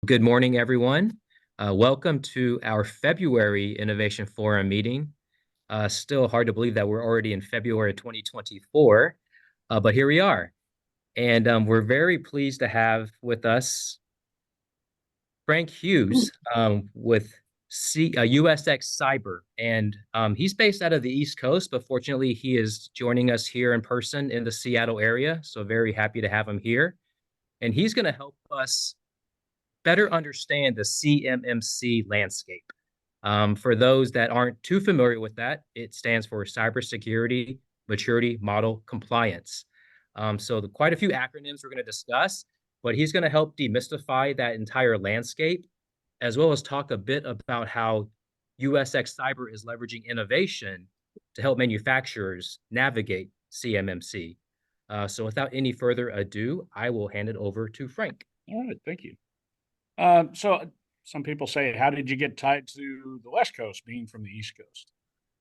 Good morning, everyone. Welcome to our February Innovation Forum meeting. Still hard to believe that we're already in February 2024, but here we are. And we're very pleased to have with us Frank Hughes with USX Cyber. And he's based out of the East Coast, but fortunately, he is joining us here in person in the Seattle area. So very happy to have him here. And he's going to help us better understand the CMMC landscape. For those that aren't too familiar with that, it stands for Cybersecurity Maturity Model Compliance. So quite a few acronyms we're going to discuss, but he's going to help demystify that entire landscape, as well as talk a bit about how USX Cyber is leveraging innovation to help manufacturers navigate CMMC. So without any further ado, I will hand it over to Frank. All right, thank you. So some people say, how did you get tied to the West Coast, being from the East Coast?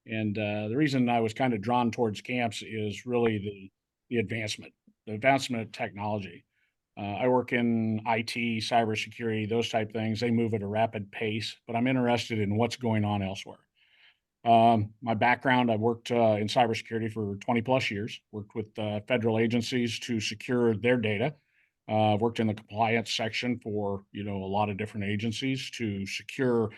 And the reason I was kind of drawn towards camps is really the advancement of technology. I work in IT, cybersecurity, those type things. They move at a rapid pace, but I'm interested in what's going on elsewhere. My background, I've worked in cybersecurity for 20 plus years, worked with federal agencies to secure their data. I've worked in the compliance section for, a lot of different agencies to secure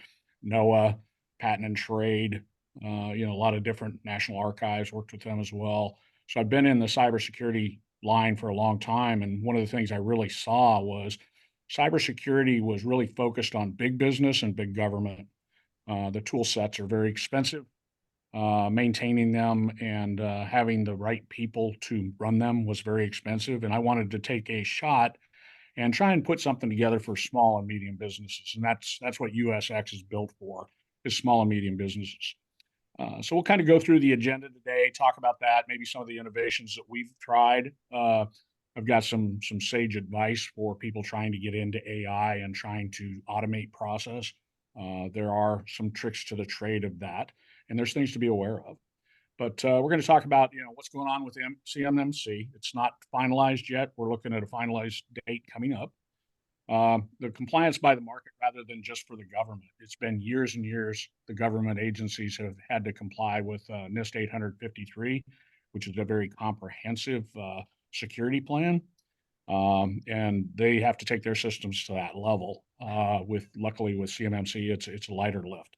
NOAA, patent and trade, a lot of different national archives, worked with them as well. So I've been in the cybersecurity line for a long time. And one of the things I really saw was cybersecurity was really focused on big business and big government. The tool sets are very expensive. Maintaining them and having the right people to run them was very expensive. And I wanted to take a shot and try and put something together for small and medium businesses. And that's what USX is built for, is small and medium businesses. So we'll kind of go through the agenda today, talk about that, maybe some of the innovations that we've tried. I've got some sage advice for people trying to get into AI and trying to automate process. There are some tricks to the trade of that, and there's things to be aware of. But we're going to talk about what's going on with CMMC. It's not finalized yet. We're looking at a finalized date coming up. The compliance by the market rather than just for the government. It's been years and years the government agencies have had to comply with NIST 853, which is a very comprehensive security plan. And they have to take their systems to that level. Luckily with CMMC, it's a lighter lift.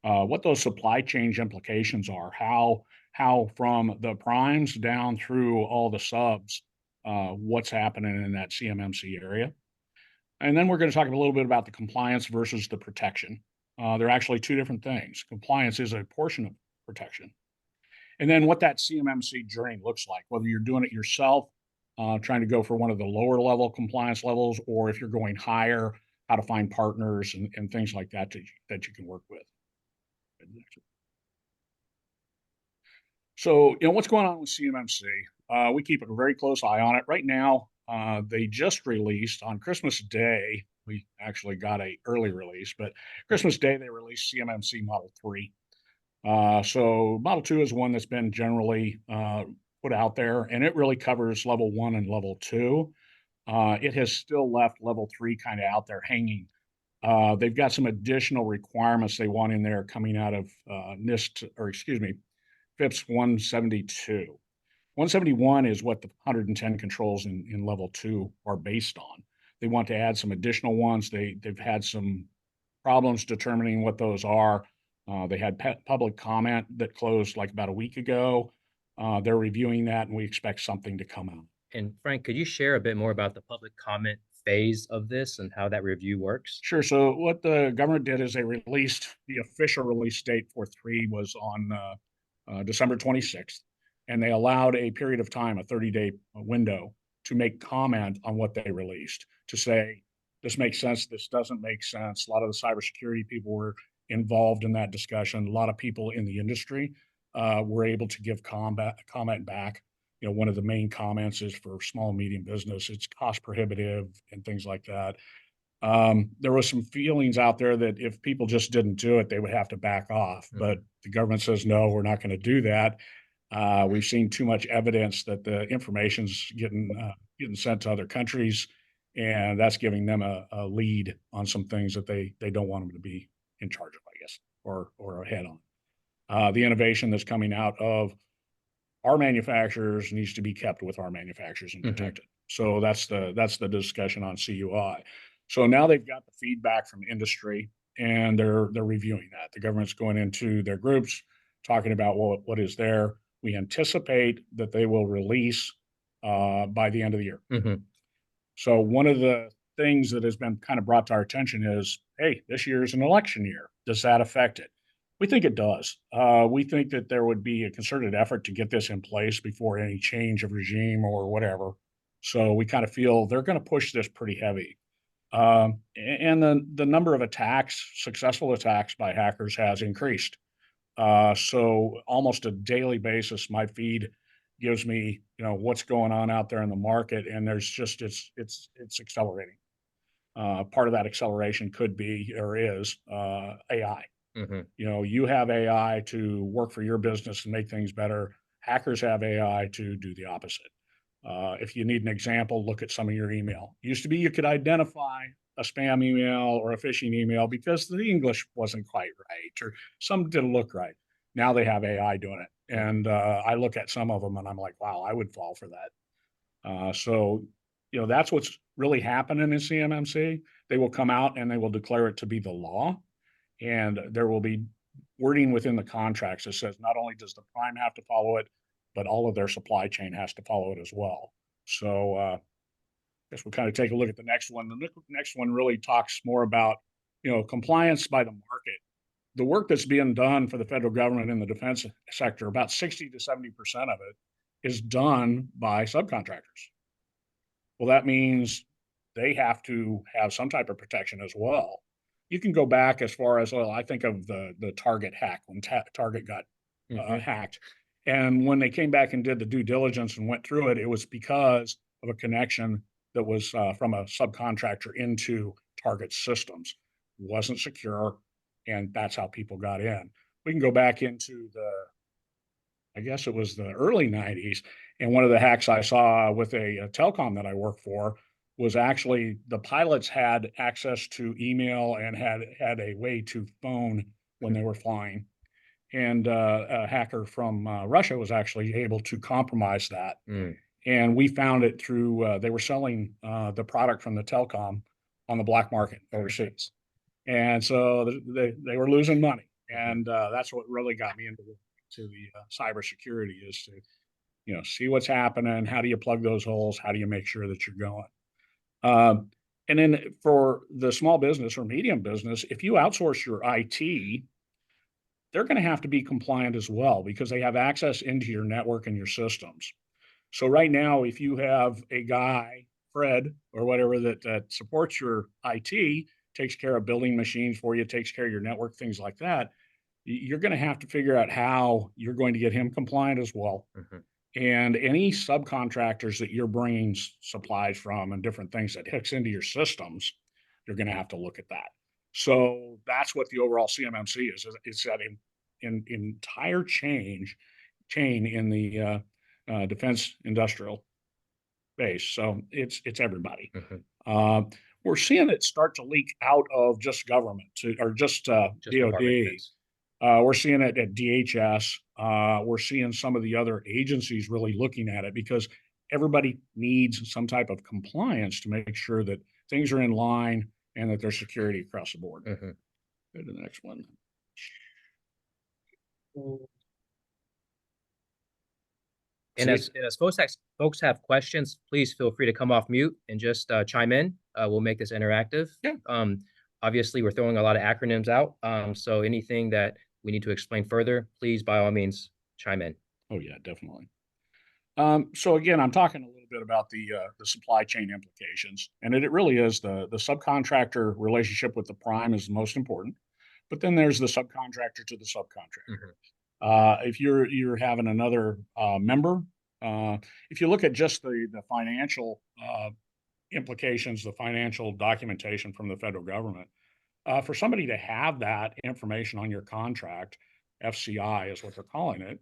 What those supply chain implications are, how from the primes down through all the subs, what's happening in that CMMC area. And then we're going to talk a little bit about the compliance versus the protection. They're actually two different things. Compliance is a portion of protection. And then what that CMMC journey looks like, whether you're doing it yourself, trying to go for one of the lower level compliance levels, or if you're going higher, how to find partners and things like that that you can work with. So, what's going on with CMMC? We keep a very close eye on it. Right now, they just released on Christmas Day. We actually got an early release, but Christmas Day, they released CMMC Model 3. So Model 2 is one that's been generally put out there, and it really covers level 1 and level 2. It has still left level 3 kind of out there hanging. They've got some additional requirements they want in there coming out of FIPS 172. 171 is what the 110 controls in level 2 are based on. They want to add some additional ones. They've had some problems determining what those are. They had public comment that closed like about a week ago. They're reviewing that, and we expect something to come out. And Frank, could you share a bit more about the public comment phase of this and how that review works? Sure. So what the government did is they released the official release date for 3 was on December 26th, and they allowed a period of time, a 30-day window, to make comment on what they released, to say, this makes sense, this doesn't make sense. A lot of the cybersecurity people were involved in that discussion. A lot of people in the industry were able to give comment back. One of the main comments is for small and medium business, it's cost prohibitive and things like that. There was some feelings out there that if people just didn't do it, they would have to back off. Mm-hmm. But the government says, no, we're not going to do that. We've seen too much evidence that the information's getting sent to other countries, and that's giving them a lead on some things that they don't want them to be in charge of, I guess, or ahead on. The innovation that's coming out of our manufacturers needs to be kept with our manufacturers and protected. So that's the discussion on CUI. So now they've got the feedback from industry, and they're reviewing that. The government's going into their groups, talking about what is there. We anticipate that they will release by the end of the year. So one of the things that has been kind of brought to our attention is, hey, this year is an election year. Does that affect it? We think it does. We think that there would be a concerted effort to get this in place before any change of regime or whatever. So we kind of feel they're going to push this pretty heavy. And the number of attacks, successful attacks by hackers, has increased. So almost a daily basis, my feed gives me, what's going on out there in the market, and there's just it's accelerating. Part of that acceleration could be or is AI. You have AI to work for your business and make things better. Hackers have AI to do the opposite. If you need an example, look at some of your email. Used to be you could identify a spam email or a phishing email because the English wasn't quite right or some didn't look right. Now they have AI doing it. And I look at some of them and I'm like, wow, I would fall for that. So that's what's really happening in CMMC. They will come out and they will declare it to be the law. And there will be wording within the contracts that says not only does the prime have to follow it, but all of their supply chain has to follow it as well. So I guess we'll kind of take a look at the next one. The next one really talks more about, compliance by the market. The work that's being done for the federal government in the defense sector, about 60 to 70% of it is done by subcontractors. Well, that means they have to have some type of protection as well. You can go back as far as, I think of the Target hack when Target got hacked. And when they came back and did the due diligence and went through it, it was because of a connection that was from a subcontractor into Target systems. It wasn't secure, and that's how people got in. We can go back into I guess it was the early 90s, and one of the hacks I saw with a telecom that I work for was actually the pilots had access to email and had a way to phone when they were flying. And a hacker from Russia was actually able to compromise that. And we found it through, they were selling the product from the telecom on the black market overseas. And so they were losing money. And that's what really got me into the cybersecurity is to, see what's happening. How do you plug those holes? How do you make sure that you're going? And then for the small business or medium business, if you outsource your IT, they're going to have to be compliant as well because they have access into your network and your systems. So right now, if you have a guy, Fred, or whatever that supports your IT, takes care of building machines for you, takes care of your network, things like that, you're going to have to figure out how you're going to get him compliant as well. And any subcontractors that you're bringing supplies from and different things that hooks into your systems, you're going to have to look at that. So that's what the overall CMMC is. It's that entire chain in the defense industrial base. So it's everybody. We're seeing it start to leak out of just government or just DoD. We're seeing it at DHS. We're seeing some of the other agencies really looking at it because everybody needs some type of compliance to make sure that things are in line and that there's security across the board. Go to the next one. And as folks have questions, please feel free to come off mute and just chime in. We'll make this interactive. Obviously, we're throwing a lot of acronyms out. So anything that we need to explain further, please, by all means, chime in. Oh, yeah, definitely. So again, I'm talking a little bit about the supply chain implications, and it really is the subcontractor relationship with the prime is the most important, but then there's the subcontractor to the subcontractor. If you're having another member, if you look at just the financial implications, the financial documentation from the federal government, for somebody to have that information on your contract, FCI is what they're calling it,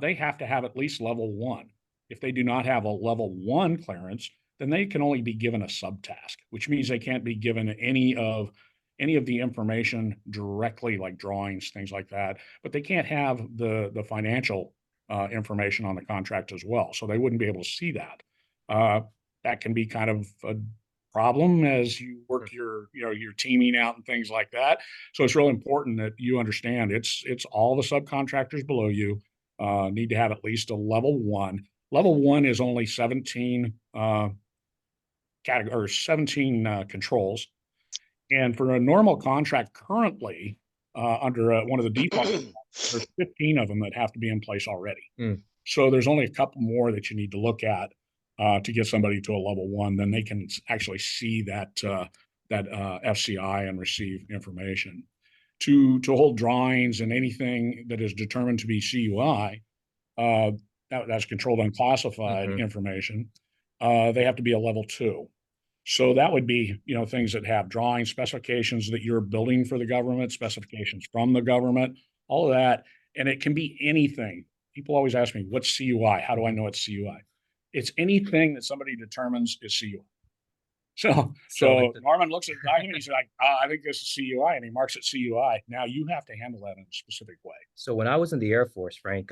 they have to have at least level 1. If they do not have a level 1 clearance, then they can only be given a subtask, which means they can't be given any of the information directly, like drawings, things like that. But they can't have the financial information on the contract as well, so they wouldn't be able to see that. That can be kind of a problem as you work your teaming out and things like that. So it's really important that you understand it's all the subcontractors below you need to have at least a level 1. Level 1 is only 17 category or 17 controls. And for a normal contract currently, under one of the default, there's 15 of them that have to be in place already. So there's only a couple more that you need to look at to get somebody to a level 1. Then they can actually see that FCI and receive information. To hold drawings and anything that is determined to be CUI, that's controlled unclassified information, they have to be a level 2. So that would be, things that have drawing specifications that you're building for the government, specifications from the government, all of that. And it can be anything. People always ask me, what's CUI? How do I know it's CUI? It's anything that somebody determines is CUI. So Norman looks at the document, he's like, I think this is CUI, and he marks it CUI. Now you have to handle that in a specific way. So when I was in the Air Force, Frank,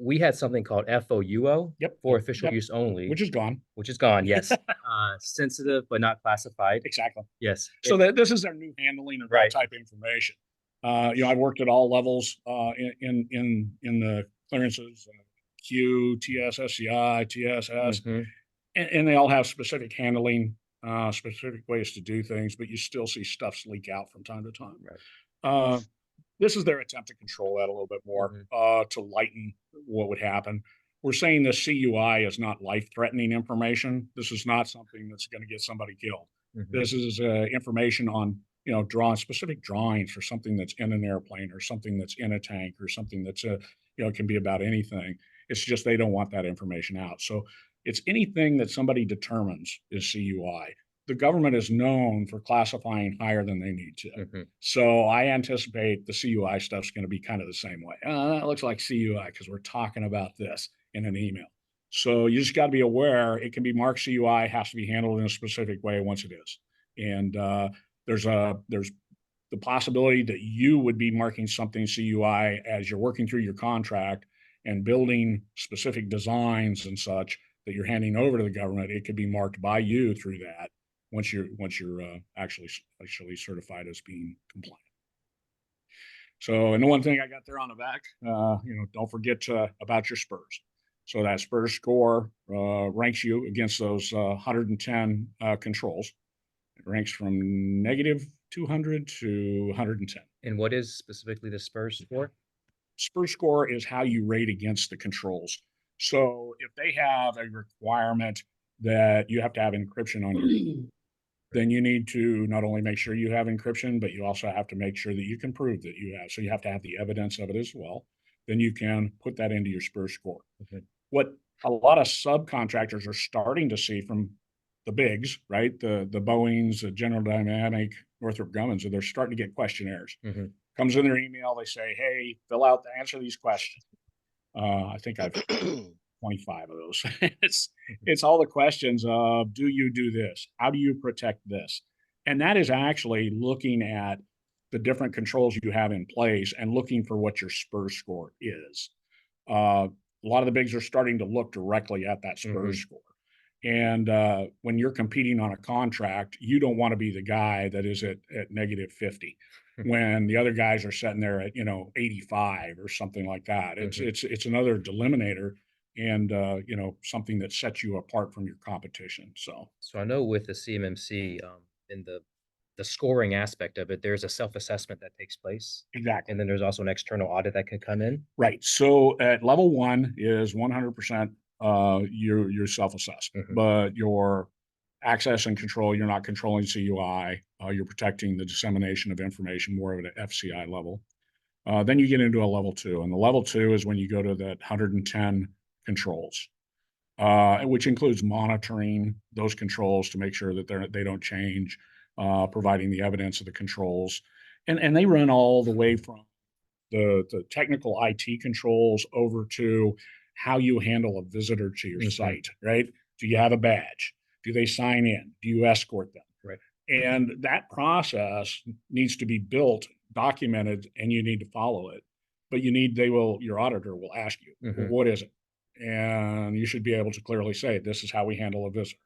we had something called FOUO for official use only. Which is gone. Yes. Sensitive, but not classified. Exactly. Yes. So this is their new handling of that type of information. I've worked at all levels in the clearances, Q, TS, SCI, TSS, and they all have specific handling, specific ways to do things, but you still see stuff leak out from time to time. Right. This is their attempt to control that a little bit more, to lighten what would happen. We're saying the CUI is not life-threatening information. This is not something that's going to get somebody killed. This is information on, drawing specific drawings for something that's in an airplane or something that's in a tank or something that's it can be about anything. It's just they don't want that information out. So it's anything that somebody determines is CUI. The government is known for classifying higher than they need to. So I anticipate the CUI stuff's going to be kind of the same way. That looks like CUI because we're talking about this in an email. So you just got to be aware it can be marked CUI, has to be handled in a specific way once it is. And there's the possibility that you would be marking something CUI as you're working through your contract and building specific designs and such that you're handing over to the government. It could be marked by you through that once you're actually certified as being compliant. So, and the one thing I got there on the back, don't forget about your SPURS. So that SPURS score ranks you against those 110 controls. It ranks from -200 to 110. And what is specifically the SPURS score? SPURS score is how you rate against the controls. So if they have a requirement that you have to have encryption on your then you need to not only make sure you have encryption, but you also have to make sure that you can prove that you have. So you have to have the evidence of it as well. Then you can put that into your SPURS score. What a lot of subcontractors are starting to see from the bigs, right? The Boeings, the General Dynamic, Northrop Grumman's, they're starting to get questionnaires. Comes in their email, they say, hey, answer these questions. I think I've 25 of those. It's all the questions of, do you do this? How do you protect this? And that is actually looking at the different controls you have in place and looking for what your SPURS score is. A lot of the bigs are starting to look directly at that SPURS score. And when you're competing on a contract, you don't want to be the guy that is at -50 when the other guys are sitting there at 85 or something like that. It's another delimiter and something that sets you apart from your competition. So I know with the CMMC, in the scoring aspect of it, there's a self-assessment that takes place. Exactly. And then there's also an external audit that can come in. Right. So at level 1 is 100% your self-assessed, but your access and control, you're not controlling CUI. You're protecting the dissemination of information more at an FCI level. Then you get into a level 2, and the level 2 is when you go to that 110 controls, which includes monitoring those controls to make sure that they don't change, providing the evidence of the controls. And they run all the way from the technical IT controls over to how you handle a visitor to your site, right? Do you have a badge? Do they sign in? Do you escort them? Right. And that process needs to be built, documented, and you need to follow it. But your auditor will ask you, well, Hmm. what is it? And you should be able to clearly say, this is how we handle a visitor.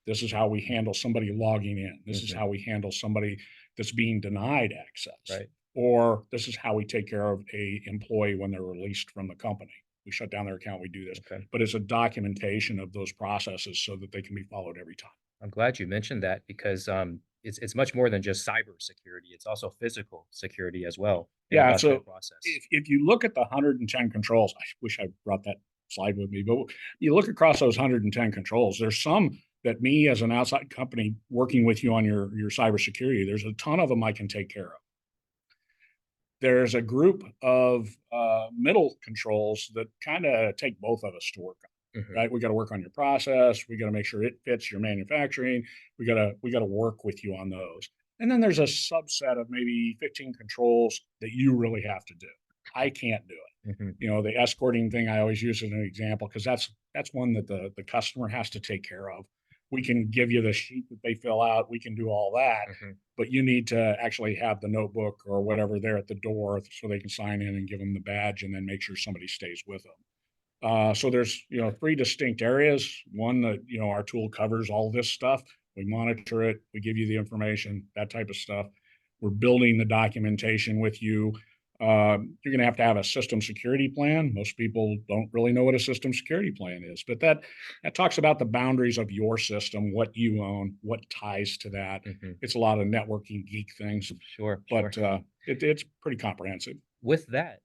This is how we handle somebody logging in. This is Hmm. how we handle somebody that's being denied access. Right. Or this is how we take care of a employee when they're released from the company. We shut down their account, we do this. Okay. But it's a documentation of those processes so that they can be followed every time. I'm glad you mentioned that because it's much more than just cyber security. It's also physical security as well in Yeah, industrial so process. if you look at the 110 controls, I wish I brought that slide with me, but you look across those 110 controls, there's some that me as an outside company working with you on your cybersecurity, there's a ton of them I can take care of. There's a group of middle controls that kind of take both of us to work on, Hmm. right? We got to work on your process. We got to make sure it fits your manufacturing. We got to work with you on those. And then there's a subset of maybe 15 controls that you really have to do. I can't do it. Hmm. The escorting thing I always use as an example because that's one that the customer has to take care of. We can give you the sheet that they fill out. We can do all that, Hmm. but you need to actually have the notebook or whatever there at the door so they can sign in and give them the badge and then make sure somebody stays with them. So there's, three distinct areas. One that, our tool covers all this stuff. We monitor it. We give you the information, that type of stuff. We're building the documentation with you. You're going to have a system security plan. Most people don't really know what a system security plan is, but that talks about the boundaries of your system, what you own, what ties to that. Hmm. It's a lot of networking geek things, Sure, sure. but it's pretty comprehensive. With that,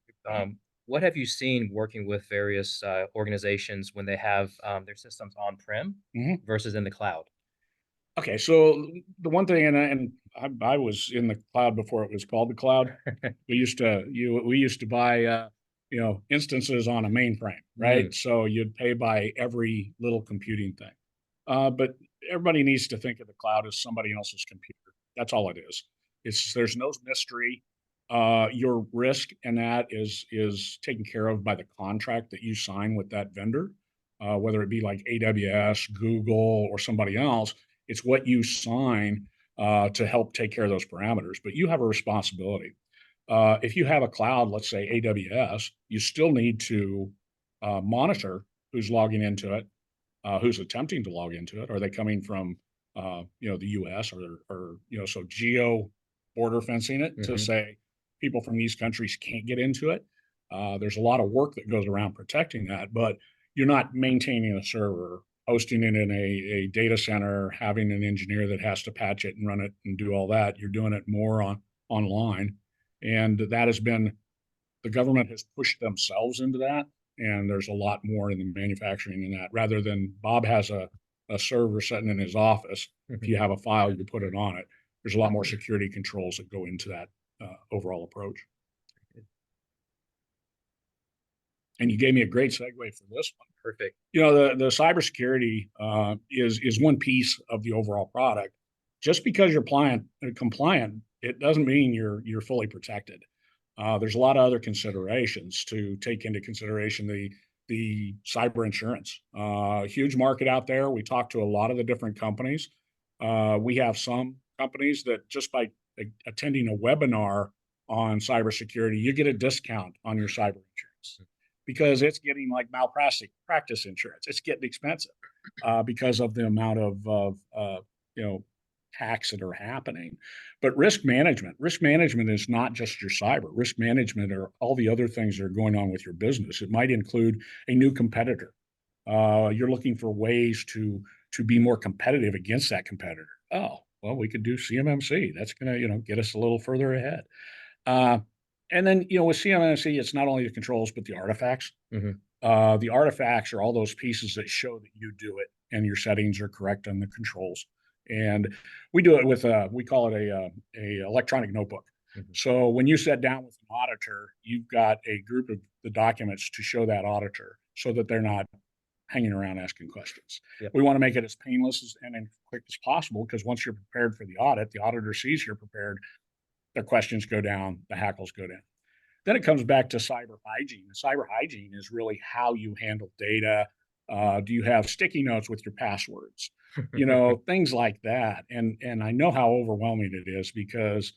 what have you seen working with various organizations when they have their systems on-prem Mhm. versus in the cloud? Okay, so the one thing, I was in the cloud before it was called the cloud. We used to buy instances on a mainframe, right? Mm, So you'd pay by every little computing thing. But everybody needs to think of the cloud as somebody else's computer. That's all it is. There's no mystery. Your risk in that is taken care of by the contract that you sign with that vendor, whether it be like AWS, Google, or somebody else. It's what you sign to help take care of those parameters, but you have a responsibility. If you have a cloud, let's say AWS, you still need to monitor who's logging into it, who's attempting to log into it. Are they coming from the U.S. or so geo border fencing it to hmm. say people from these countries can't get into it? There's a lot of work that goes around protecting that, but you're not maintaining a server, hosting it in a data center, having an engineer that has to patch it and run it and do all that. You're doing it more online, and that has been the government has pushed themselves into that, and there's a lot more in the manufacturing in that. Rather than Bob has a server sitting in his office, if Hmm. you have a file, you put it on it. There's a lot more security controls that go into that overall approach. And you gave me a great segue for this one. Perfect. The cybersecurity is one piece of the overall product. Just because you're compliant, it doesn't mean you're fully protected. There's a lot of other considerations to take into consideration. The cyber insurance, huge market out there. We talk to a lot of the different companies. We have some companies that just by attending a webinar on cybersecurity, you get a discount on your cyber insurance because it's getting like malpractice insurance. It's getting expensive because of the amount of hacks that are happening. But risk management is not just your cyber. Risk management are all the other things that are going on with your business. It might include a new competitor. You're looking for ways to be more competitive against that competitor. Oh, well, we could do CMMC. That's going to get us a little further ahead. Uh, and then with CMMC, it's not only the controls but the artifacts. Hmm. The artifacts are all those pieces that show that you do it and your settings are correct on the controls. And we do it with we call it a electronic notebook. Hmm. So when you sit down with an auditor, you've got a group of the documents to show that auditor so that they're not hanging around asking questions. Yep. We want to make it as painless and as quick as possible because once you're prepared for the audit, the auditor sees you're prepared, the questions go down, the hackles go down. Then it comes back to cyber hygiene. Cyber hygiene is really how you handle data. Do you have sticky notes with your passwords? things like that. And I know how overwhelming it is because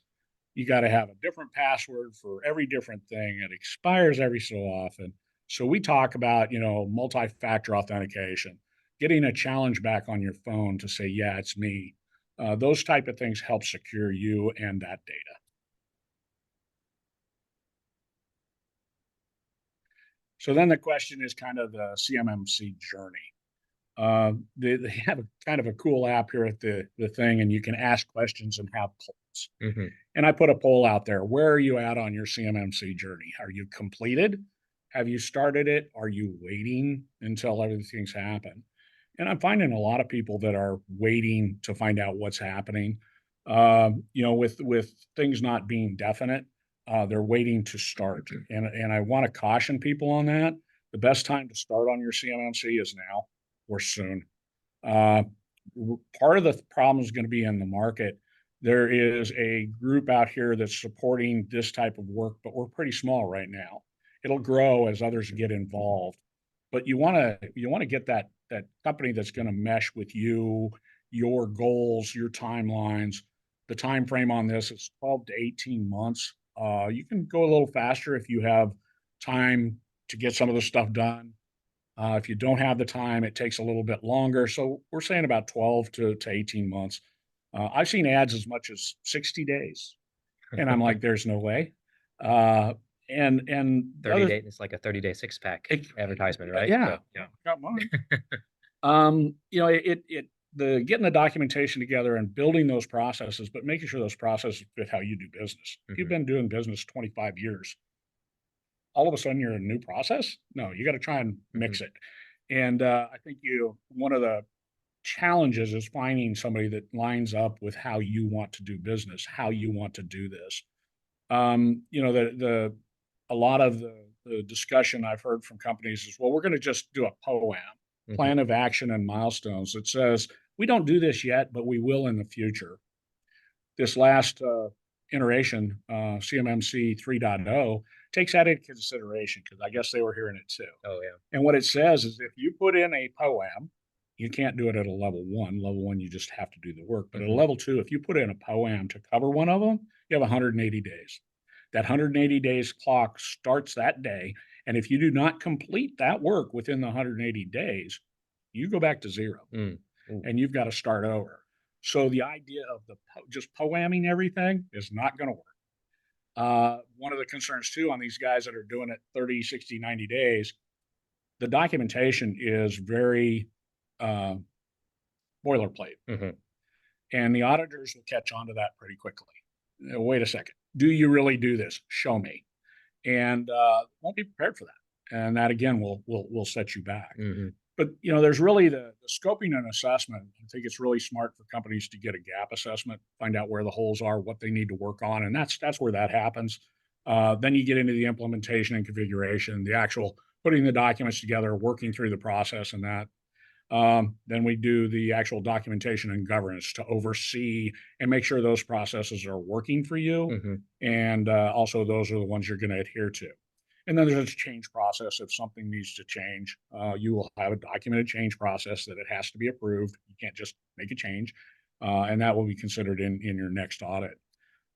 you got to have a different password for every different thing. It expires every so often. So we talk about, multi-factor authentication, getting a challenge back on your phone to say, yeah, it's me. Those type of things help secure you and that data. So then the question is kind of the CMMC journey. They have a kind of a cool app here at the thing, and you can ask questions and have polls. Hmm. And I put a poll out there. Where are you at on your CMMC journey? Are you completed? Have you started it? Are you waiting until everything's happened? And I'm finding a lot of people that are waiting to find out what's happening. With things not being definite, they're waiting to start. And I want to caution people on that. The best time to start on your CMMC is now or soon. Uh, Part of the problem is going to be in the market. There is a group out here that's supporting this type of work, but we're pretty small right now. It'll grow as others get involved. But you want to get that company that's going to mesh with you, your goals, your timelines. The time frame on this is 12 to 18 months. You can go a little faster if you have time to get some of the stuff done. If you don't have the time, it takes a little bit longer. So we're saying about 12 to 18 months. I've seen ads as much as 60 days. And I'm like, there's no way. Uh, and 30 day, it's like a 30-day six-pack advertisement, right? yeah, So, yeah. got mine. The getting the documentation together and building those processes, but making sure those processes fit how you do business. If you've been doing business 25 years, all of a sudden you're in a new process. No, you got to try and mix it. And I think one of the challenges is finding somebody that lines up with how you want to do business, how you want to do this. The a lot of the discussion I've heard from companies is, well, we're going to just do a POAM, plan of action and milestones. That says we don't do this yet, but we will in the future. This last iteration, CMMC 3.0, takes that into consideration because I guess they were hearing it too. Oh, yeah. And what it says is if you put in a POAM, you can't do it at a level one. Level one, you just have to do the work. But at a level two, if you put in a POAM to cover one of them, you have 180 days. That 180 days clock starts that day. And if you do not complete that work within the 180 days, you go back to zero and you've got to start over. So the idea of just POAMing everything is not going to work. One of the concerns too on these guys that are doing it 30, 60, 90 days, the documentation is very boilerplate. And the auditors will catch on to that pretty quickly. Wait a second. Do you really do this? Show me. And won't be prepared for that. And that again will set you back. But there's really the scoping and assessment. I think it's really smart for companies to get a gap assessment, find out where the holes are, what they need to work on, and that's where that happens. Then you get into the implementation and configuration, the actual putting the documents together, working through the process, and that. Then we do the actual documentation and governance to oversee and make sure those processes are working for you, and also those are the ones you're going to adhere to. And then there's a change process. If something needs to change, you will have a documented change process that it has to be approved. You can't just make a change, and that will be considered in your next audit.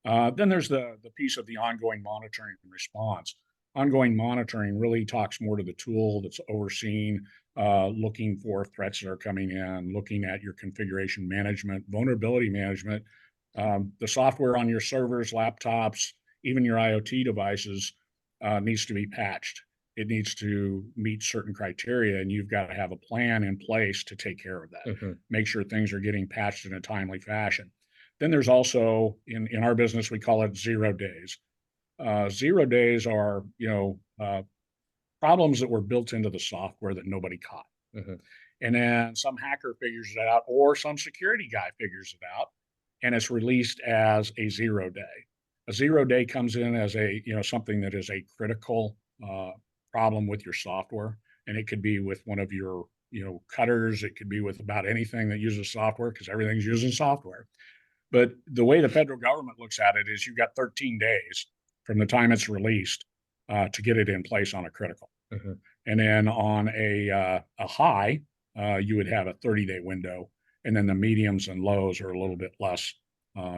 Then there's the piece of the ongoing monitoring and response. Ongoing monitoring really talks more to the tool that's overseeing, looking for threats that are coming in, looking at your configuration management, vulnerability management, the software on your servers, laptops, even your IoT devices needs to be patched. It needs to meet certain criteria, and you've got to have a plan in place to take care of that. Make sure things are getting patched in a timely fashion. Then there's also, in our business, we call it 0 days. 0 days are, problems that were built into the software that nobody caught. And then some hacker figures it out, or some security guy figures it out, and it's released as a 0 day. A 0 day comes in as something that is a critical problem with your software. And it could be with one of your, cutters. It could be with about anything that uses software, because everything's using software. But the way the federal government looks at it is you've got 13 days from the time it's released to get it in place on a critical. And then on a high, you would have a 30-day window. And then the mediums and lows are a little bit less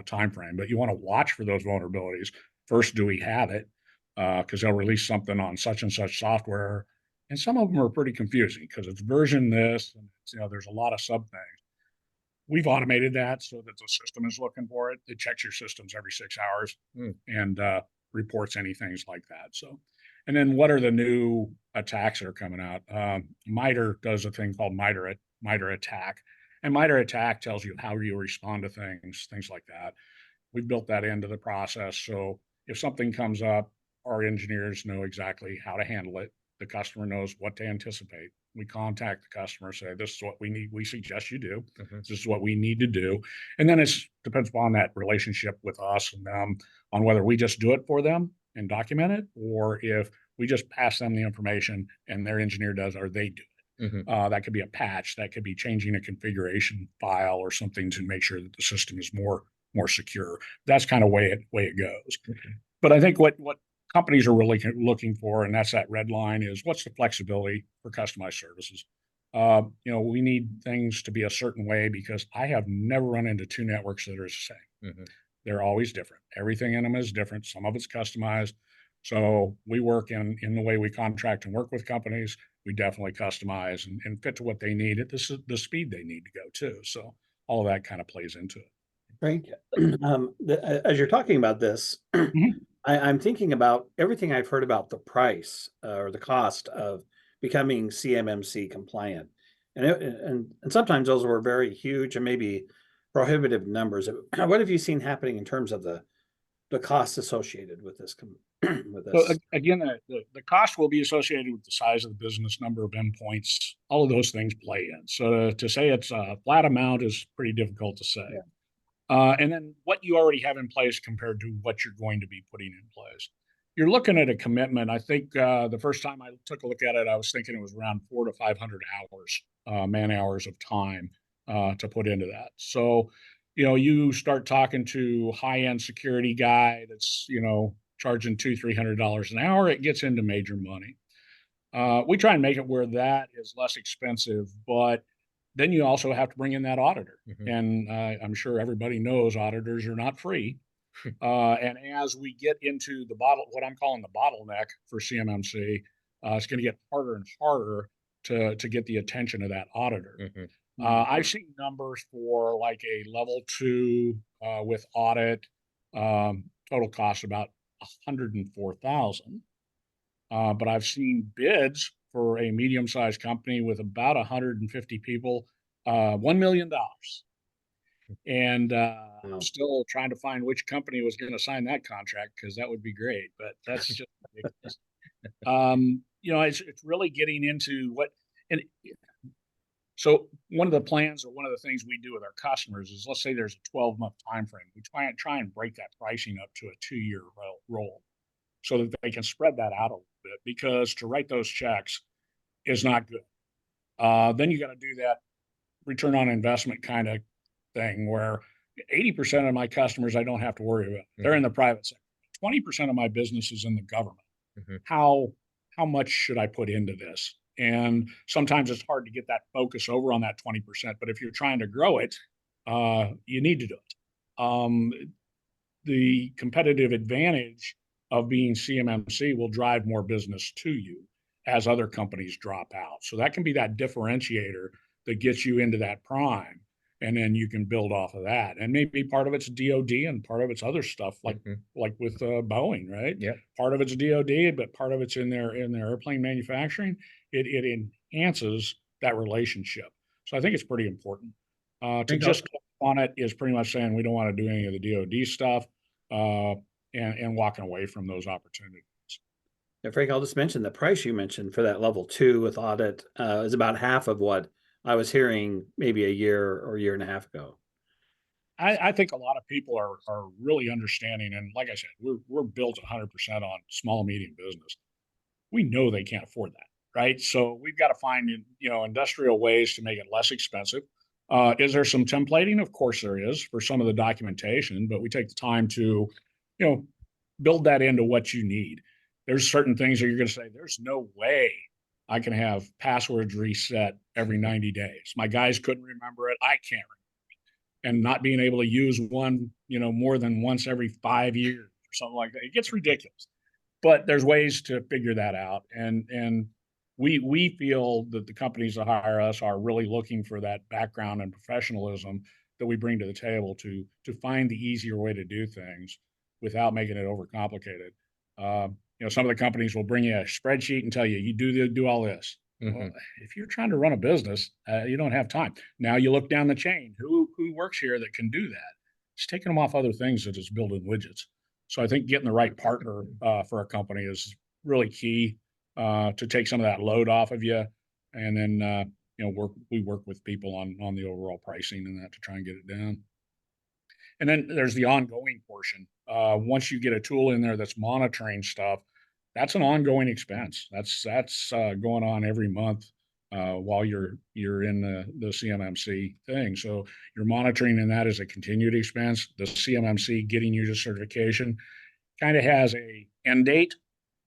time frame. But you want to watch for those vulnerabilities. First, do we have it? Because they'll release something on such and such software. And some of them are pretty confusing because it's version this, and it's, there's a lot of sub things. We've automated that so that the system is looking for it. It checks your systems every 6 hours and reports any things like that. So, and then what are the new attacks that are coming out? MITRE does a thing called MITRE attack, and MITRE attack tells you how you respond to things like that. We've built that into the process. So if something comes up, our engineers know exactly how to handle it. The customer knows what to anticipate. We contact the customer, say, this is what we need. We suggest you do. This is what we need to do. And then it depends upon that relationship with us and them on whether we just do it for them and document it, or if we just pass them the information and their engineer does, or they do it. That could be a patch. That could be changing a configuration file or something to make sure that the system is more secure. That's kind of way it goes. But I think what companies are really looking for, and that's that red line, is what's the flexibility for customized services. We need things to be a certain way because I have never run into two networks that are the same. They're always different. Everything in them is different. Some of it's customized. So we work in the way we contract and work with companies. We definitely customize and fit to what they need at the speed they need to go too. So all of that kind of plays into it. Frank, as you're talking about this, I'm thinking about everything I've heard about the price or the cost of becoming CMMC compliant. And sometimes those were very huge and maybe prohibitive numbers. What have you seen happening in terms of the costs associated with this? So again, the cost will be associated with the size of the business, number of endpoints, all of those things play in. So to say it's a flat amount is pretty difficult to say. And then what you already have in place compared to what you're going to be putting in place. You're looking at a commitment. I think the first time I took a look at it, I was thinking it was around 400 to 500 hours, man hours of time to put into that. So, you start talking to high-end security guy that's, charging $200-300 an hour, it gets into major money. We try and make it where that is less expensive, but then you also have to bring in that auditor. And I'm sure everybody knows auditors are not free. And as we get into what I'm calling the bottleneck for CMMC, it's going to get harder and harder to get the attention of that auditor. I've seen numbers for like a level 2 with audit, total cost about $104,000. But I've seen bids for a medium-sized company with about 150 people, $1 million. And I'm still trying to find which company was going to sign that contract because that would be great. But that's just ridiculous. It's really getting into and so one of the plans or one of the things we do with our customers is, let's say there's a 12-month time frame. We try and break that pricing up to a 2-year roll so that they can spread that out a little bit, because to write those checks is not good. Then you got to do that return on investment kind of thing where 80% of my customers I don't have to worry about. They're in the private sector. 20% of my business is in the government. How much should I put into this? And sometimes it's hard to get that focus over on that 20%. But if you're trying to grow it, you need to do it. The competitive advantage of being CMMC will drive more business to you as other companies drop out. So that can be that differentiator that gets you into that prime. And then you can build off of that. And maybe part of it's DOD and part of it's other stuff like with Boeing, right? Yeah. Part of it's DOD, but part of it's in their airplane manufacturing. It enhances that relationship. So I think it's pretty important. To just click on it is pretty much saying we don't want to do any of the DOD stuff and walking away from those opportunities. Yeah, Frank, I'll just mention the price you mentioned for that level 2 with audit is about half of what I was hearing maybe a year or year and a half ago. I think a lot of people are really understanding. And like I said, we're built 100% on small, medium business. We know they can't afford that, right? So we've got to find, industrial ways to make it less expensive. Is there some templating? Of course there is for some of the documentation, but we take the time to, build that into what you need. There's certain things that you're going to say, there's no way I can have passwords reset every 90 days. My guys couldn't remember it. I can't remember it. And not being able to use one, more than once every 5 years or something like that. It gets ridiculous. But there's ways to figure that out. And we feel that the companies that hire us are really looking for that background and professionalism that we bring to the table to find the easier way to do things without making it overcomplicated. Some of the companies will bring you a spreadsheet and tell you, you do all this. Well, if you're trying to run a business, you don't have time. Now you look down the chain. Who works here that can do that? It's taking them off other things such as building widgets. So I think getting the right partner for a company is really key to take some of that load off of you. And then we work with people on the overall pricing and that to try and get it down. And then there's the ongoing portion. Once you get a tool in there that's monitoring stuff, that's an ongoing expense. That's going on every month while you're in the CMMC thing. So you're monitoring, and that is a continued expense. The CMMC getting you to certification kind of has a end date,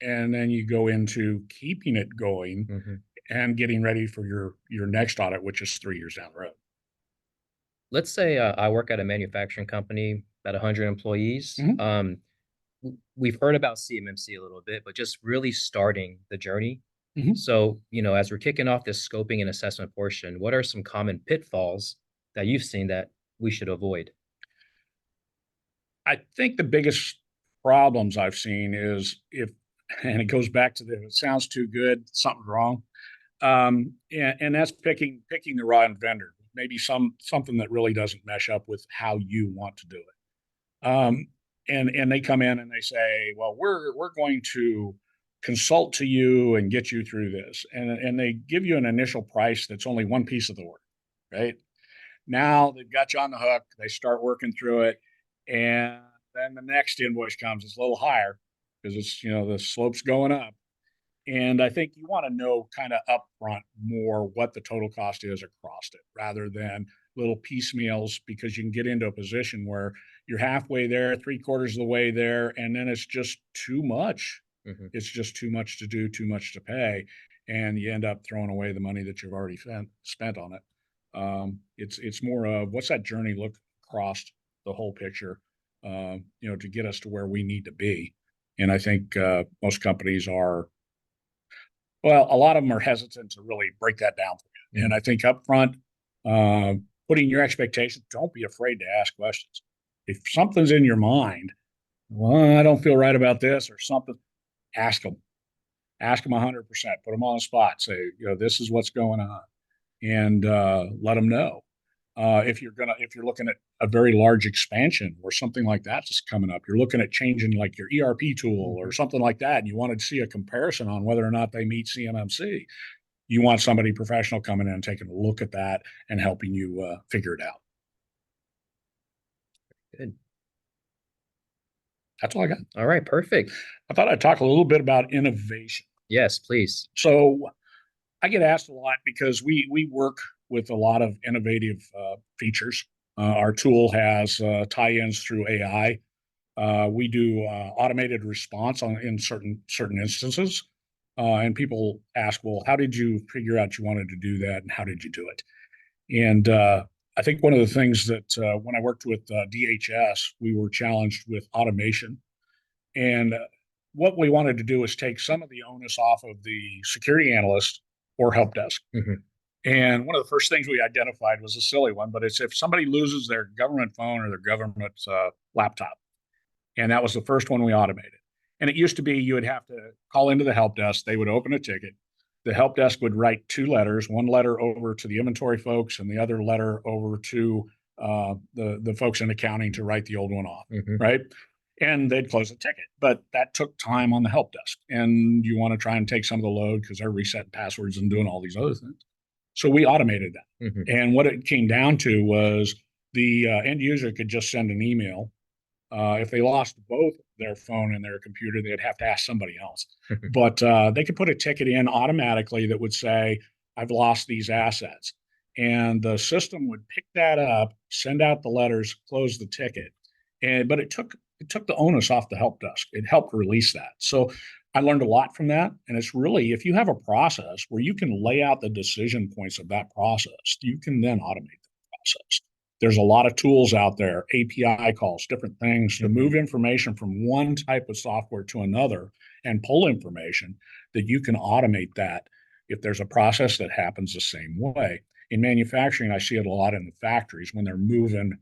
and then you go into keeping it going and getting ready for your next audit, which is 3 years down the road. Let's say I work at a manufacturing company, about 100 employees. We've heard about CMMC a little bit, but just really starting the journey. So, as we're kicking off this scoping and assessment portion, what are some common pitfalls that you've seen that we should avoid? I think the biggest problems I've seen is and it goes back to it sounds too good, something's wrong. And that's picking the wrong vendor, maybe something that really doesn't mesh up with how you want to do it. And they come in and they say, well, we're going to consult to you and get you through this. And they give you an initial price that's only one piece of the work, right? Now they've got you on the hook. They start working through it. And then the next invoice comes, it's a little higher because it's, the slope's going up. And I think you want to know kind of upfront more what the total cost is across it rather than little piecemeals, because you can get into a position where you're halfway there, 3/4 of the way there, and then it's just too much. It's just too much to do, too much to pay, and you end up throwing away the money that you've already spent on it. It's more of what's that journey look across the whole picture, to get us to where we need to be. And I think most companies are. Well, a lot of them are hesitant to really break that down for you. And I think up front, putting your expectations, don't be afraid to ask questions. If something's in your mind, well, I don't feel right about this or something, ask them. Ask them 100%. Put them on the spot. Say, this is what's going on, and let them know. If you're looking at a very large expansion or something like that just coming up, you're looking at changing like your ERP tool or something like that, and you wanted to see a comparison on whether or not they meet CMMC, you want somebody professional coming in and taking a look at that and helping you figure it out. Good. That's all I got. All right, perfect. I thought I'd talk a little bit about innovation. Yes, please. So I get asked a lot because we work with a lot of innovative features. Our tool has tie-ins through AI. We do automated response in certain instances. And people ask, well, how did you figure out you wanted to do that, and how did you do it? And I think one of the things that when I worked with DHS, we were challenged with automation. And what we wanted to do is take some of the onus off of the security analyst or help desk. And one of the first things we identified was a silly one, but it's if somebody loses their government phone or their government laptop. And that was the first one we automated. And it used to be you would have to call into the help desk. They would open a ticket. The help desk would write 2 letters, one letter over to the inventory folks and the other letter over to the folks in accounting to write the old one off, right? And they'd close the ticket. But that took time on the help desk. And you want to try and take some of the load because they're resetting passwords and doing all these other things. So we automated that. And what it came down to was the end user could just send an email. If they lost both their phone and their computer, they'd have to ask somebody else. But they could put a ticket in automatically that would say, I've lost these assets. And the system would pick that up, send out the letters, close the ticket. But it took the onus off the help desk. It helped release that. So I learned a lot from that. And it's really, if you have a process where you can lay out the decision points of that process, you can then automate the process. There's a lot of tools out there, API calls, different things to move information from one type of software to another and pull information that you can automate that if there's a process that happens the same way. In manufacturing, I see it a lot in the factories when they're moving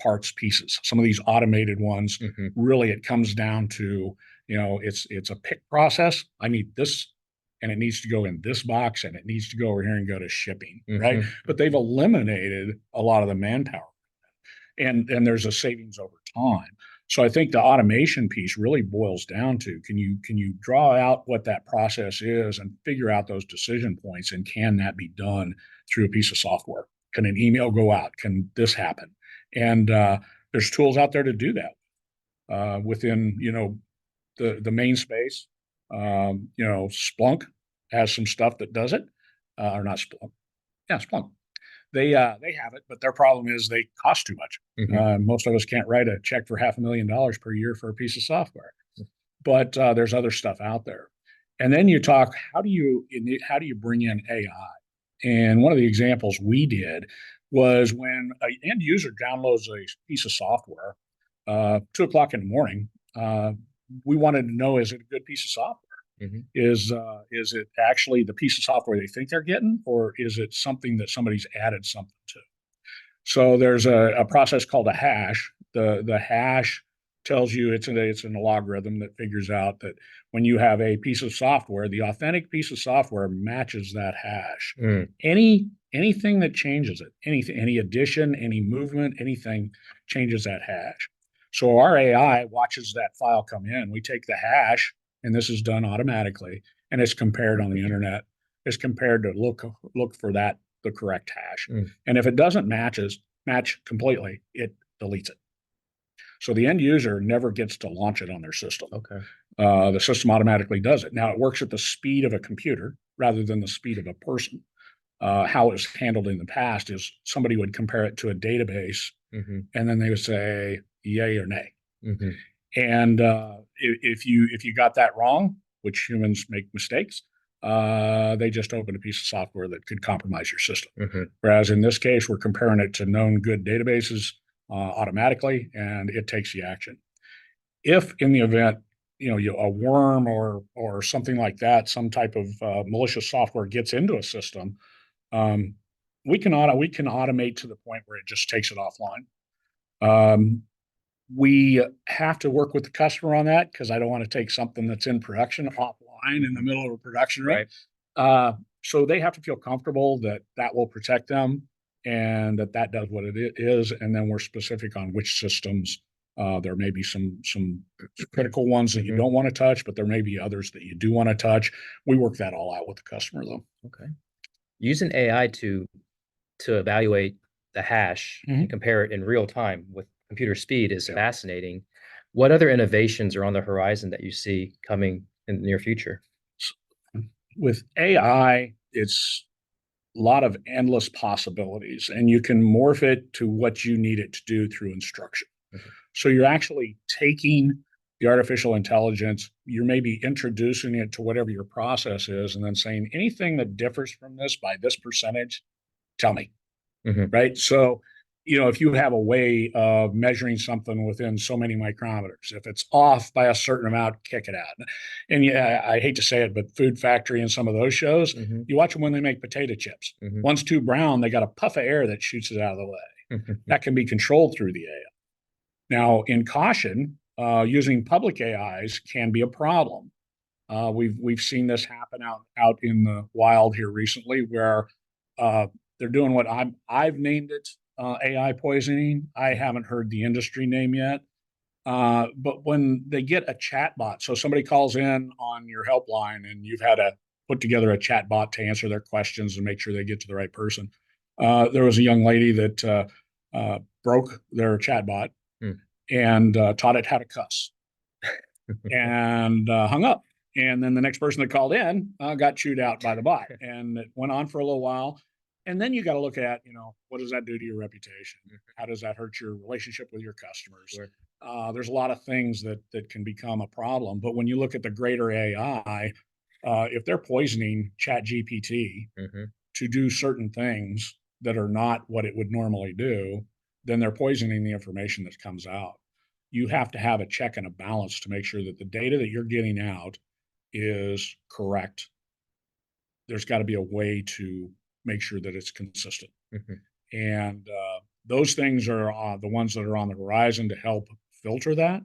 parts pieces. Some of these automated ones, really it comes down to, it's a pick process. I need this, and it needs to go in this box, and it needs to go over here and go to shipping, right? But they've eliminated a lot of the manpower, and there's a savings over time. So I think the automation piece really boils down to, can you draw out what that process is and figure out those decision points, and can that be done through a piece of software? Can an email go out? Can this happen? And there's tools out there to do that within the main space. Splunk has some stuff that does it, or not Splunk. Yeah, Splunk. They have it, but their problem is they cost too much. Most of us can't write a check for $500,000 per year for a piece of software. But there's other stuff out there. And then you talk, how do you bring in AI? And one of the examples we did was when an end user downloads a piece of software, 2:00 in the morning, we wanted to know, is it a good piece of software? Is it actually the piece of software they think they're getting, or is it something that somebody's added something to? So there's a process called a hash. The hash tells you it's an algorithm that figures out that when you have a piece of software, the authentic piece of software matches that hash. Anything that changes it, any addition, any movement, anything changes that hash. So our AI watches that file come in. We take the hash, and this is done automatically, and it's compared on the internet. It's compared to look for the correct hash. And if it doesn't match completely, it deletes it. So the end user never gets to launch it on their system. The system automatically does it. Now it works at the speed of a computer rather than the speed of a person. How it was handled in the past is somebody would compare it to a database, and then they would say yay or nay. And if you got that wrong, which humans make mistakes, they just opened a piece of software that could compromise your system. Whereas in this case, we're comparing it to known good databases automatically, and it takes the action. If in the event a worm or something like that, some type of malicious software gets into a system, we can automate to the point where it just takes it offline. We have to work with the customer on that, because I don't want to take something that's in production offline in the middle of a production run. So they have to feel comfortable that will protect them, and that does what it is. And then we're specific on which systems. There may be some critical ones that you don't want to touch, but there may be others that you do want to touch. We work that all out with the customer, though. Using AI to evaluate the hash and compare it in real time with computer speed is fascinating. What other innovations are on the horizon that you see coming in the near future? With AI, it's a lot of endless possibilities, and you can morph it to what you need it to do through instruction. So you're actually taking the artificial intelligence, you're maybe introducing it to whatever your process is, and then saying, anything that differs from this by this percentage, tell me. Right? So if you have a way of measuring something within so many micrometers, if it's off by a certain amount, kick it out. And I hate to say it, but Food Factory and some of those shows, you watch them when they make potato chips. One's too brown, they got a puff of air that shoots it out of the way. That can be controlled through the AI. Now, in caution, using public AIs can be a problem. We've seen this happen out in the wild here recently, where they're doing what I've named it AI poisoning. I haven't heard the industry name yet. But when they get a chat bot, so somebody calls in on your helpline and you've had to put together a chat bot to answer their questions and make sure they get to the right person. There was a young lady that broke their chat bot and taught it how to cuss and hung up. And then the next person that called in got chewed out by the bot, and it went on for a little while. And then you got to look at, what does that do to your reputation? How does that hurt your relationship with your customers? there's a lot of things that can become a problem. But when you look at the greater AI, if they're poisoning ChatGPT Hmm. to do certain things that are not what it would normally do, then they're poisoning the information that comes out. You have to have a check and a balance to make sure that the data that you're getting out is correct. There's got to be a way to make sure that it's consistent. Hmm. And those things are the ones that are on the horizon to help filter that.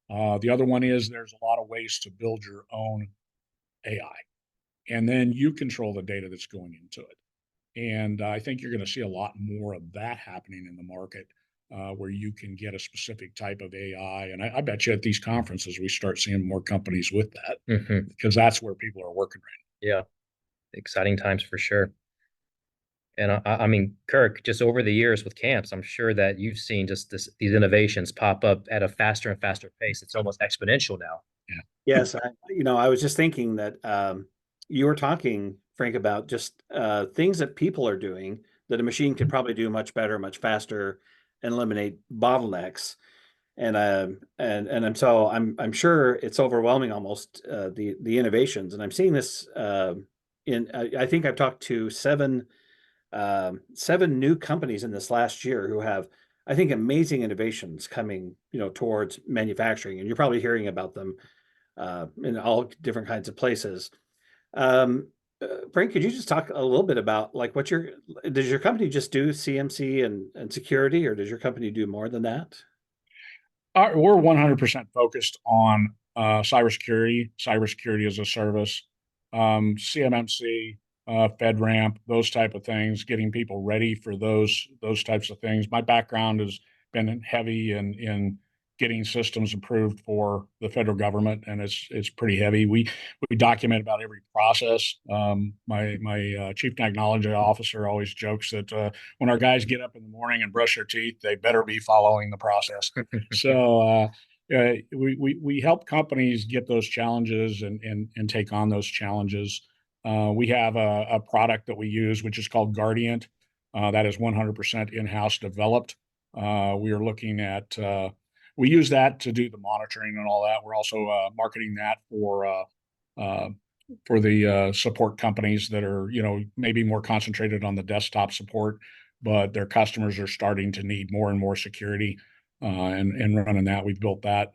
The other one is there's a lot of ways to build your own AI, and then you control the data that's going into it. And I think you're going to see a lot more of that happening in the market, where you can get a specific type of AI. And I bet you at these conferences, we start seeing more companies with that, Hmm. because that's where people are working right Yeah, exciting times for sure. And I mean, Kirk, just over the years with camps, I'm sure that you've seen just these innovations pop up at a faster and faster pace. It's almost exponential now. now. Yes, I was just thinking that you were talking, Frank, about just things that people are doing that a machine could probably do much better, much faster, and eliminate bottlenecks. And I'm sure it's overwhelming almost the innovations. And I'm seeing this I think I've talked to seven new companies in this last year who have, I think, amazing innovations coming, towards manufacturing. And you're probably hearing about them in all different kinds of places. Um, Frank, could you just talk a little bit about like does your company just do CMC and security, or does your company do more than that? We're 100% focused on cybersecurity as a service, CMMC, FedRAMP, those type of things, getting people ready for those types of things. My background has been heavy in getting systems approved for the federal government, and it's pretty heavy. We document about every process. My chief technology officer always jokes that when our guys get up in the morning and brush their teeth, they better be following the process. So we help companies get those challenges and take on those challenges. We have a product that we use, which is called Guardiant, that is 100% in-house developed. We are looking at we use that to do the monitoring and all that. We're also marketing that for the support companies that are, maybe more concentrated on the desktop support, but their customers are starting to need more and more security, and running that. We've built that.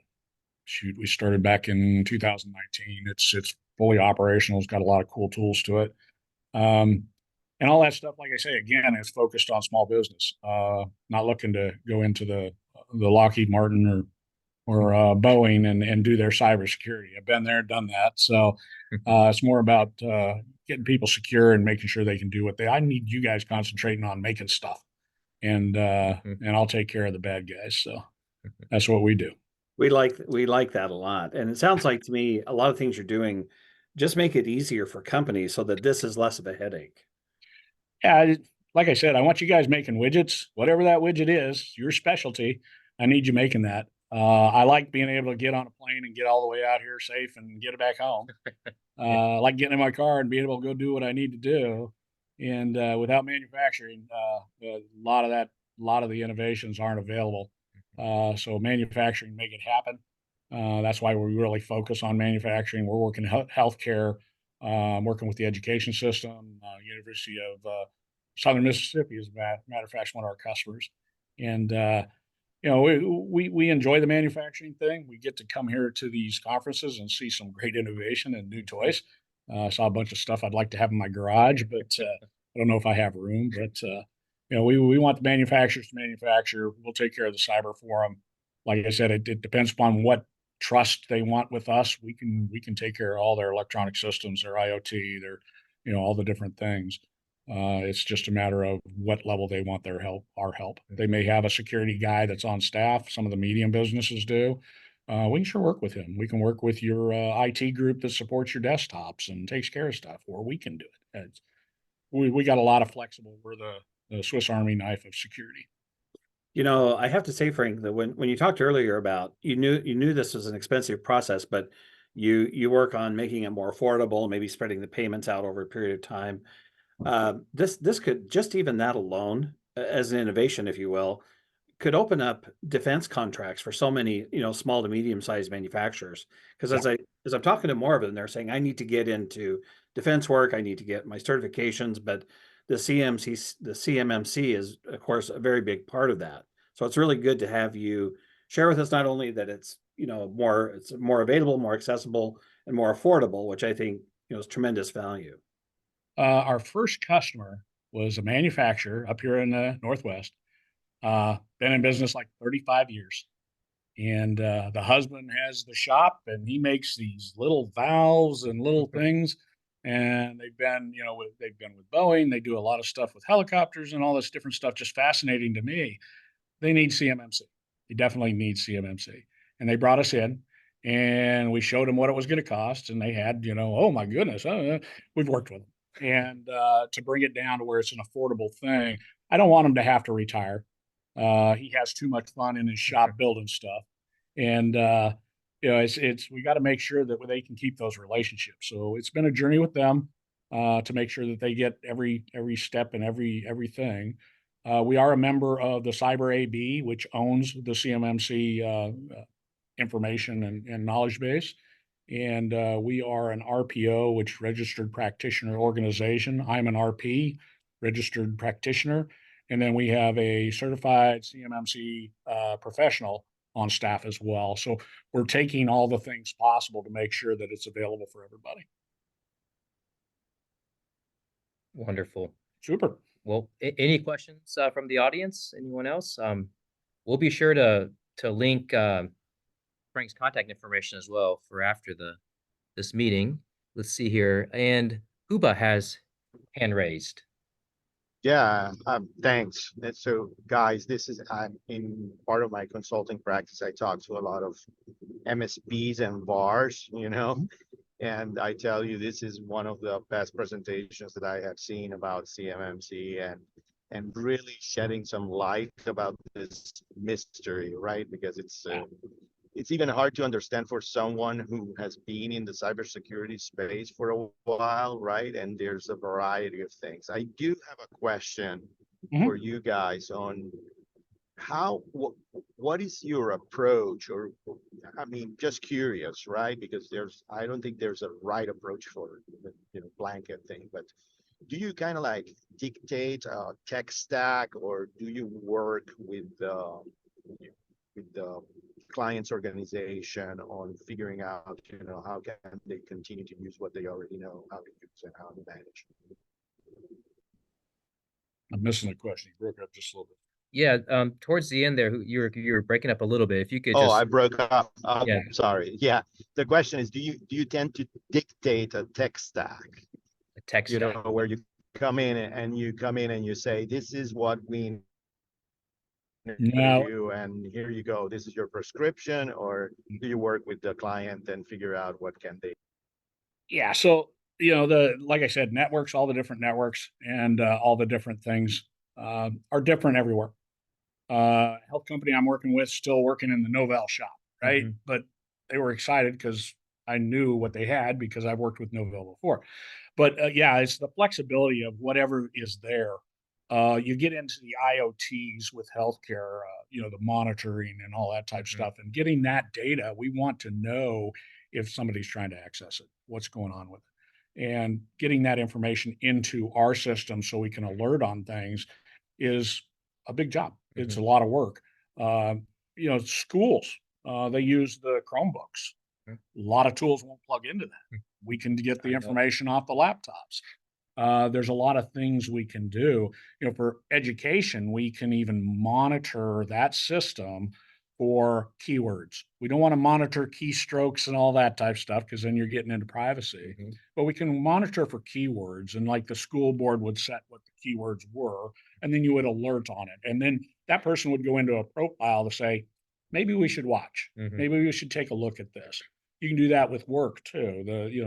Shoot, we started back in 2019. It's fully operational. It's got a lot of cool tools to it. And all that stuff, like I say, again, is focused on small business, not looking to go into the Lockheed Martin or Boeing and do their cybersecurity. I've been there, done that. So it's more about getting people secure and making sure they can do what I need you guys concentrating on making stuff, and I'll take care of the bad guys. So that's what we do. We like that a lot. And it sounds like to me, a lot of things you're doing just make it easier for companies so that this is less of a headache. Yeah, like I said, I want you guys making widgets, whatever that widget is, your specialty. I need you making that. I like being able to get on a plane and get all the way out here safe and get it back home. I like getting in my car and being able to go do what I need to do. And without manufacturing, a lot of the innovations aren't available. So manufacturing make it happen. That's why we really focus on manufacturing. We're working healthcare, working with the education system. University of Southern Mississippi, as a matter of fact, is one of our customers. And we enjoy the manufacturing thing. We get to come here to these conferences and see some great innovation and new toys. I saw a bunch of stuff I'd like to have in my garage, but I don't know if I have room. But we want the manufacturers to manufacture. We'll take care of the cyber for them. Like I said, it depends upon what trust they want with us. We can take care of all their electronic systems, their IoT, their all the different things. It's just a matter of what level they want our help. They may have a security guy that's on staff. Some of the medium businesses do. We can sure work with him. We can work with your IT group that supports your desktops and takes care of stuff, or we can do it. We got a lot of flexible. We're the Swiss Army knife of security. I have to say, Frank, that when you talked earlier about you knew this was an expensive process, but you work on making it more affordable, maybe spreading the payments out over a period of time. This could just even that alone, as an innovation, if you will, could open up defense contracts for so many, small to medium-sized manufacturers. Because as I'm talking to more of them, they're saying, I need to get into defense work, I need to get my certifications, but the CMMC is, of course, a very big part of that. So it's really good to have you share with us not only that it's more available, more accessible, and more affordable, which I think is tremendous value. Our first customer was a manufacturer up here in the Northwest. Been in business like 35 years. And the husband has the shop and he makes these little valves and little things. And they've been with Boeing. They do a lot of stuff with helicopters and all this different stuff. Just fascinating to me. They need CMMC. They definitely need CMMC. And they brought us in and we showed them what it was going to cost. And they had, oh my goodness, we've worked with them. And to bring it down to where it's an affordable thing, I don't want them to have to retire. He has too much fun in his shop building stuff. And, we got to make sure that they can keep those relationships. So it's been a journey with them to make sure that they get every step and everything. We are a member of the Cyber AB, which owns the CMMC information and knowledge base. And we are an RPO, which registered practitioner organization. I'm an RP, registered practitioner. And then we have a certified CMMC professional on staff as well. So we're taking all the things possible to make sure that it's available for everybody. Wonderful. Super. Well, any questions from the audience? Anyone else? We'll be sure to link Frank's contact information as well for after this meeting. Let's see here. And Huba has hand raised. Yeah, thanks. And so, guys, in part of my consulting practice. I talk to a lot of MSPs and VARs, and I tell you, this is one of the best presentations that I have seen about CMMC and really shedding some light about this mystery, right? Because it's even hard to understand for someone who has been in the cybersecurity space for a while, right? And there's a variety of things. I do have a question for you guys on what is your approach, or just curious, right? Because I don't think there's a right approach for blanket thing, but do you kind of like dictate a tech stack, or do you work with the client's organization on figuring out, how can they continue to use what they already know how to use and how to manage? I'm missing the question. You broke up just a little bit. Yeah, towards the end there, you were breaking up a little bit. If you could just. Oh, I broke up. Yeah. Sorry. Yeah. The question is, do you tend to dictate a tech stack? A tech stack. Where you come in and you say, this is what we do, and here you go. This is your prescription, or do you work with the client and figure out what can they? Yeah. So, like I said, networks, all the different networks and all the different things are different everywhere. Health company I'm working with, still working in the Novell shop, right? But they were excited because I knew what they had because I've worked with Novell before. But it's the flexibility of whatever is there. You get into the IoTs with healthcare, the monitoring and all that type of stuff, and getting that data. We want to know if somebody's trying to access it, what's going on with it, and getting that information into our system so we can alert on things is a big job. It's a lot of work. Schools, they use the Chromebooks. A lot of tools won't plug into that. We can get the information off the laptops. There's a lot of things we can do. For education, we can even monitor that system for keywords. We don't want to monitor keystrokes and all that type of stuff because then you're getting into privacy. But we can monitor for keywords, and like the school board would set what the keywords were, and then you would alert on it. And then that person would go into a profile to say, maybe we should watch. Maybe we should take a look at this. You can do that with work too.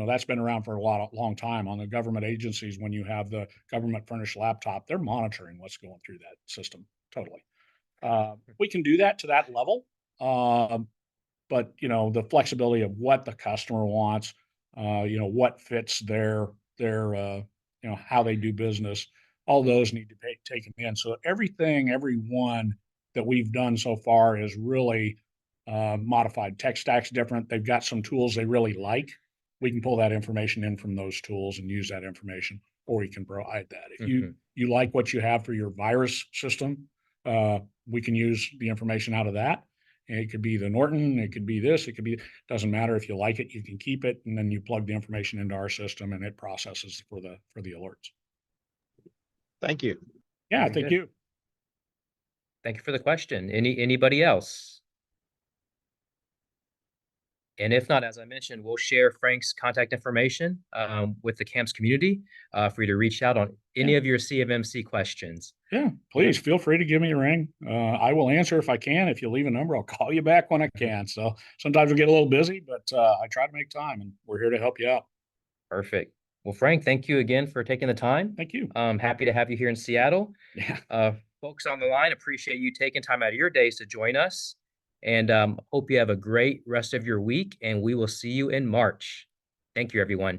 That's been around for a long time on the government agencies. When you have the government furnished laptop, they're monitoring what's going through that system totally. We can do that to that level. But the flexibility of what the customer wants, what fits their how they do business, all those need to be taken in. So everyone that we've done so far is really modified. Tech stack's different. They've got some tools they really like. We can pull that information in from those tools and use that information, or we can provide that. If you like what you have for your virus system, we can use the information out of that. And it could be the Norton, it could be this, it could be, doesn't matter. If you like it, you can keep it, and then you plug the information into our system and it processes for the alerts. Thank you. Yeah, Very thank good. you. Thank you for the question. Anybody else? And if not, as I mentioned, we'll share Frank's contact information with the CAMPS community for you to reach out on any of your CMMC questions. Yeah, please feel free to give me a ring. I will answer if I can. If you leave a number, I'll call you back when I can. So sometimes we get a little busy, but I try to make time, and we're here to help you out. Perfect. Well, Frank, thank you again for taking the time. Thank you. I'm happy to have you here in Seattle. Yeah. Folks on the line, appreciate you taking time out of your days to join us. And hope you have a great rest of your week, and we will see you in March. Thank you, everyone.